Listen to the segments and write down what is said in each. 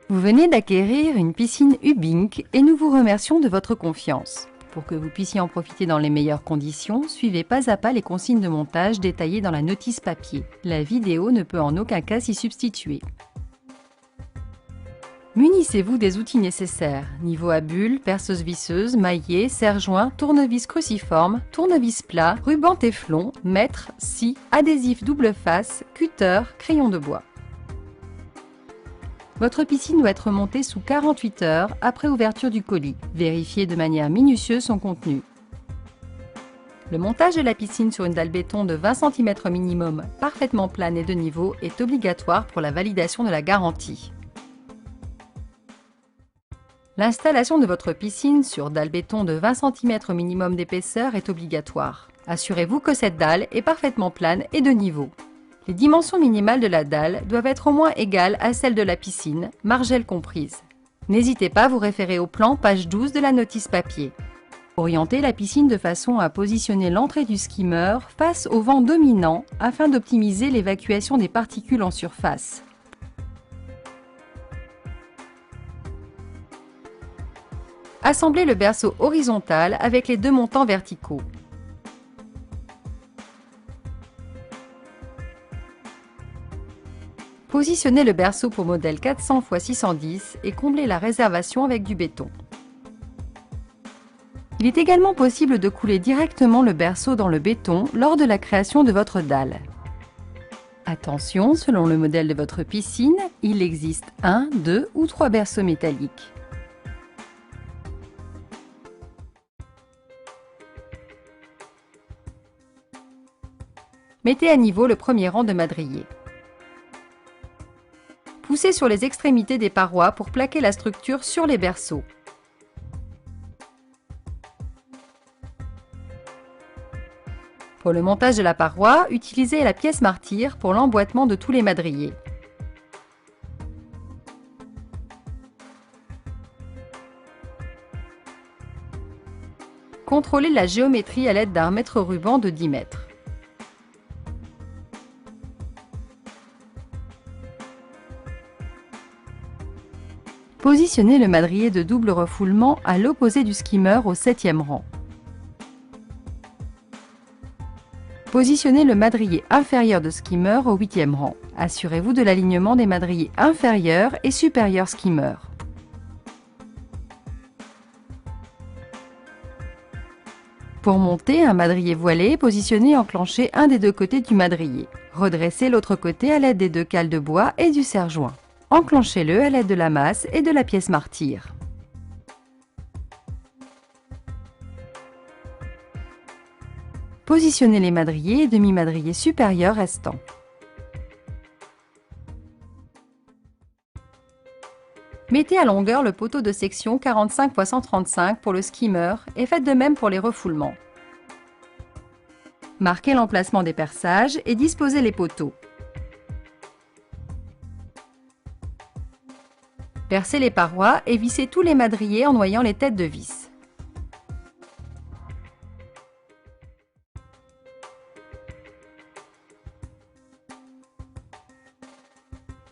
Vous venez d'acquérir une piscine Hubink et nous vous remercions de votre confiance. Pour que vous puissiez en profiter dans les meilleures conditions, suivez pas à pas les consignes de montage détaillées dans la notice papier. La vidéo ne peut en aucun cas s'y substituer. Munissez-vous des outils nécessaires, niveau à bulles, perceuse visseuse, maillet, serre-joint, tournevis cruciforme, tournevis plat, ruban téflon, mètre, scie, adhésif double face, cutter, crayon de bois. Votre piscine doit être montée sous 48 heures après ouverture du colis. Vérifiez de manière minutieuse son contenu. Le montage de la piscine sur une dalle béton de 20 cm minimum, parfaitement plane et de niveau, est obligatoire pour la validation de la garantie. L'installation de votre piscine sur dalle béton de 20 cm minimum d'épaisseur est obligatoire. Assurez-vous que cette dalle est parfaitement plane et de niveau. Les dimensions minimales de la dalle doivent être au moins égales à celles de la piscine, margelle comprise. N'hésitez pas à vous référer au plan page 12 de la notice papier. Orientez la piscine de façon à positionner l'entrée du skimmer face au vent dominant afin d'optimiser l'évacuation des particules en surface. Assemblez le berceau horizontal avec les deux montants verticaux. Positionnez le berceau pour modèle 400 x 610 et comblez la réservation avec du béton. Il est également possible de couler directement le berceau dans le béton lors de la création de votre dalle. Attention, selon le modèle de votre piscine, il existe 1, 2 ou 3 berceaux métalliques. Mettez à niveau le premier rang de madriers. Poussez sur les extrémités des parois pour plaquer la structure sur les berceaux. Pour le montage de la paroi, utilisez la pièce martyre pour l'emboîtement de tous les madriers. Contrôlez la géométrie à l'aide d'un mètre ruban de 10 mètres. Positionnez le madrier de double refoulement à l'opposé du skimmer au 7e rang. Positionnez le madrier inférieur de skimmer au 8e rang. Assurez-vous de l'alignement des madriers inférieurs et supérieurs skimmer. Pour monter un madrier voilé, positionnez et enclenchez un des deux côtés du madrier. Redressez l'autre côté à l'aide des deux cales de bois et du serre-joint. Enclenchez-le à l'aide de la masse et de la pièce martyre. Positionnez les madriers et demi-madriers supérieurs restants. Mettez à longueur le poteau de section 45 x 135 pour le skimmer et faites de même pour les refoulements. Marquez l'emplacement des perçages et disposez les poteaux. Percez les parois et vissez tous les madriers en noyant les têtes de vis.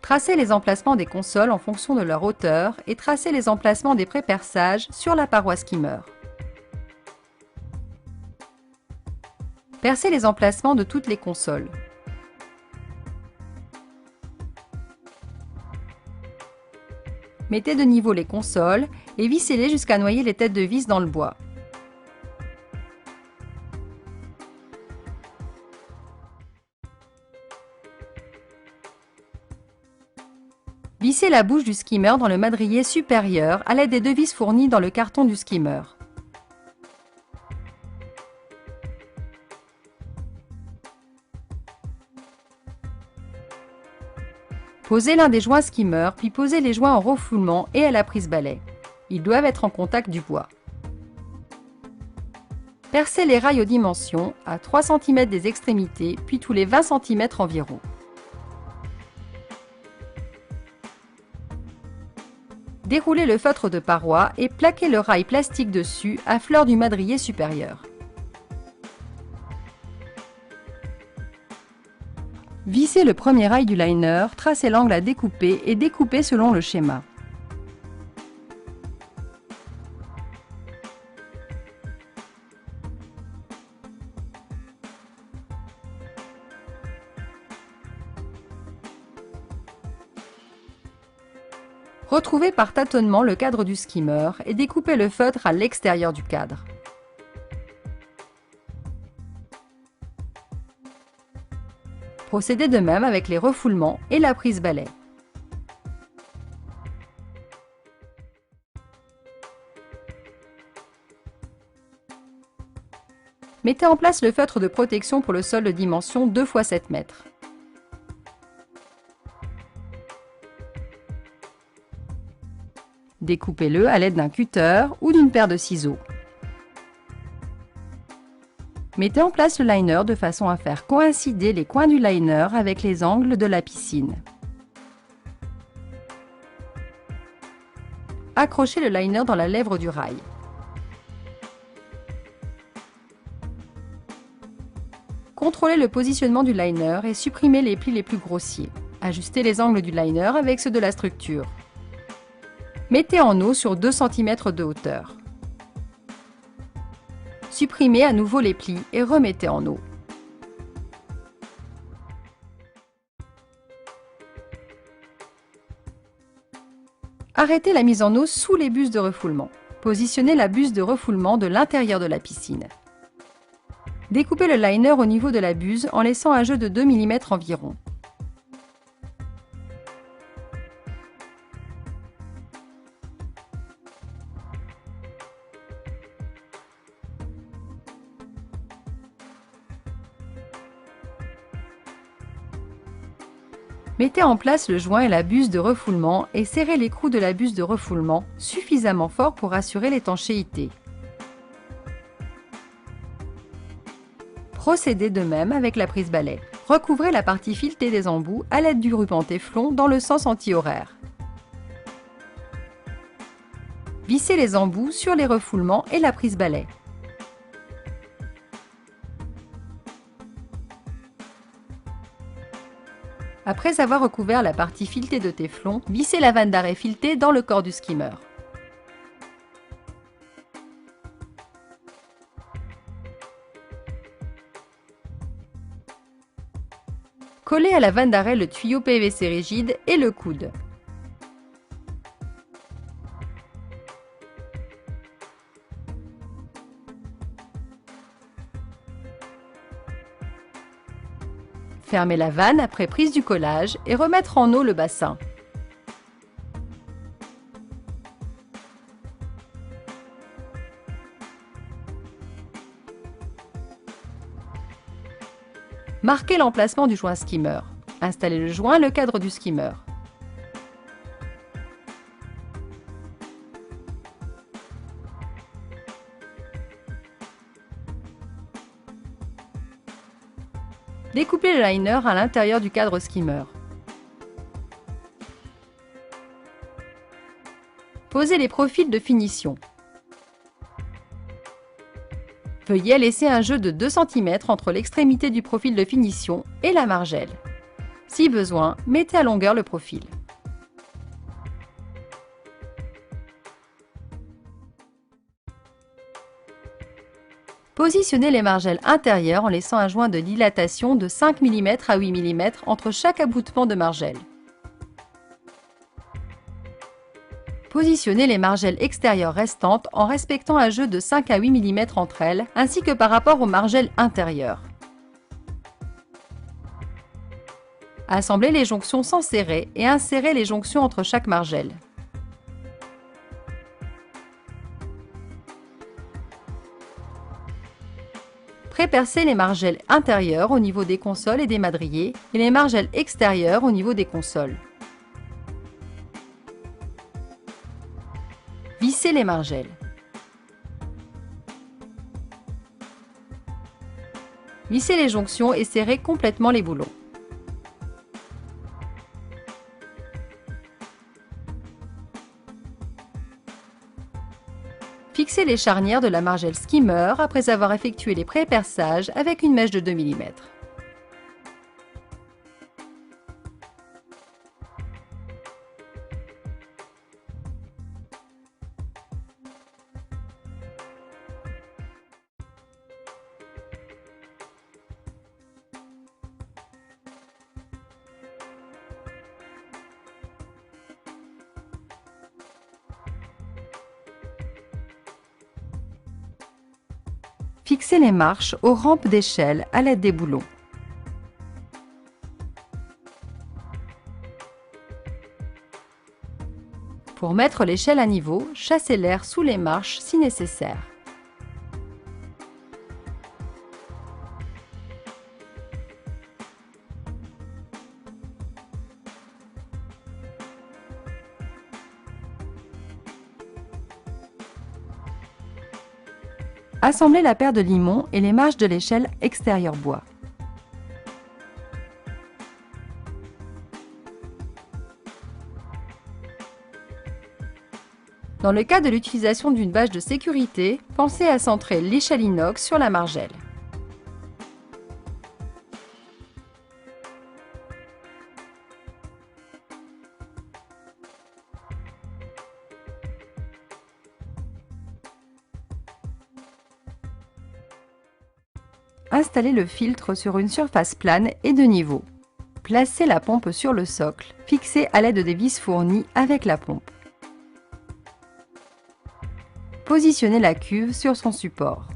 Tracez les emplacements des consoles en fonction de leur hauteur et tracez les emplacements des pré-perçages sur la paroi skimmer. Percez les emplacements de toutes les consoles. Mettez de niveau les consoles et vissez-les jusqu'à noyer les têtes de vis dans le bois. Vissez la bouche du skimmer dans le madrier supérieur à l'aide des deux vis fournies dans le carton du skimmer. Posez l'un des joints skimmer, puis posez les joints en refoulement et à la prise balai. Ils doivent être en contact du bois. Percez les rails aux dimensions, à 3 cm des extrémités, puis tous les 20 cm environ. Déroulez le feutre de paroi et plaquez le rail plastique dessus à fleur du madrier supérieur. Vissez le premier rail du liner, tracez l'angle à découper et découpez selon le schéma. Retrouvez par tâtonnement le cadre du skimmer et découpez le feutre à l'extérieur du cadre. Procédez de même avec les refoulements et la prise balai. Mettez en place le feutre de protection pour le sol de dimension 2 x 7 mètres. Découpez-le à l'aide d'un cutter ou d'une paire de ciseaux. Mettez en place le liner de façon à faire coïncider les coins du liner avec les angles de la piscine. Accrochez le liner dans la lèvre du rail. Contrôlez le positionnement du liner et supprimez les plis les plus grossiers. Ajustez les angles du liner avec ceux de la structure. Mettez en eau sur 2 cm de hauteur. Supprimez à nouveau les plis et remettez en eau. Arrêtez la mise en eau sous les buses de refoulement. Positionnez la buse de refoulement de l'intérieur de la piscine. Découpez le liner au niveau de la buse en laissant un jeu de 2 mm environ. Mettez en place le joint et la buse de refoulement et serrez l'écrou de la buse de refoulement suffisamment fort pour assurer l'étanchéité. Procédez de même avec la prise balai. Recouvrez la partie filetée des embouts à l'aide du ruban téflon dans le sens anti-horaire. Vissez les embouts sur les refoulements et la prise balai. Après avoir recouvert la partie filetée de téflon, vissez la vanne d'arrêt filetée dans le corps du skimmer. Collez à la vanne d'arrêt le tuyau PVC rigide et le coude. Fermez la vanne après prise du collage et remettre en eau le bassin. Marquez l'emplacement du joint skimmer. Installez le joint le cadre du skimmer. Découpez le liner à l'intérieur du cadre skimmer. Posez les profils de finition. Veuillez laisser un jeu de 2 cm entre l'extrémité du profil de finition et la margelle. Si besoin, mettez à longueur le profil. Positionnez les margelles intérieures en laissant un joint de dilatation de 5 mm à 8 mm entre chaque aboutement de margelle. Positionnez les margelles extérieures restantes en respectant un jeu de 5 à 8 mm entre elles, ainsi que par rapport aux margelles intérieures. Assemblez les jonctions sans serrer et insérez les jonctions entre chaque margelle. Pré-percez les margelles intérieures au niveau des consoles et des madriers et les margelles extérieures au niveau des consoles. Vissez les margelles. Vissez les jonctions et serrez complètement les boulons. Fixez les charnières de la margelle skimmer après avoir effectué les pré-perçages avec une mèche de 2 mm. Fixez les marches aux rampes d'échelle à l'aide des boulons. Pour mettre l'échelle à niveau, chassez l'air sous les marches si nécessaire. Assemblez la paire de limons et les marches de l'échelle extérieure bois. Dans le cas de l'utilisation d'une bâche de sécurité, pensez à centrer l'échelle inox sur la margelle. Installez le filtre sur une surface plane et de niveau. Placez la pompe sur le socle, fixée à l'aide des vis fournies avec la pompe. Positionnez la cuve sur son support.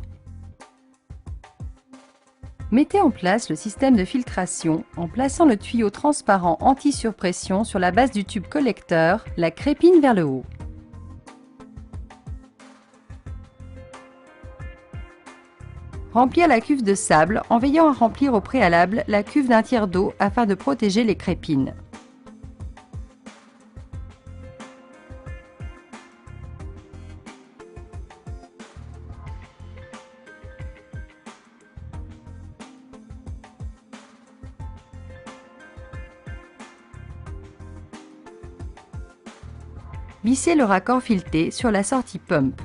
Mettez en place le système de filtration en plaçant le tuyau transparent anti-surpression sur la base du tube collecteur, la crépine vers le haut. Remplir la cuve de sable en veillant à remplir au préalable la cuve d'un tiers d'eau afin de protéger les crépines. Vissez le raccord fileté sur la sortie pump.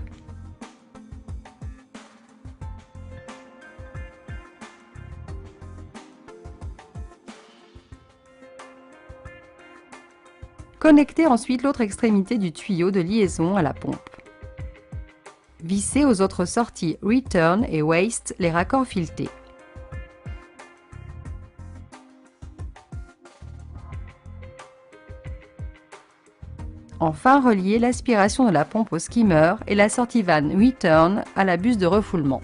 Connectez ensuite l'autre extrémité du tuyau de liaison à la pompe. Vissez aux autres sorties Return et Waste les raccords filetés. Enfin, reliez l'aspiration de la pompe au skimmer et la sortie vanne Return à la buse de refoulement.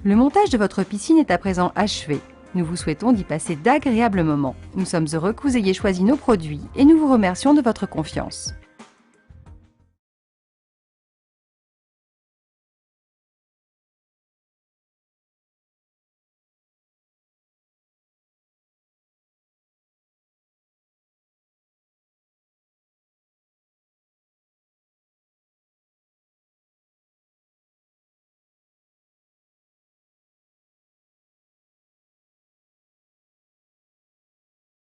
Le montage de votre piscine est à présent achevé. Nous vous souhaitons d'y passer d'agréables moments. Nous sommes heureux que vous ayez choisi nos produits et nous vous remercions de votre confiance.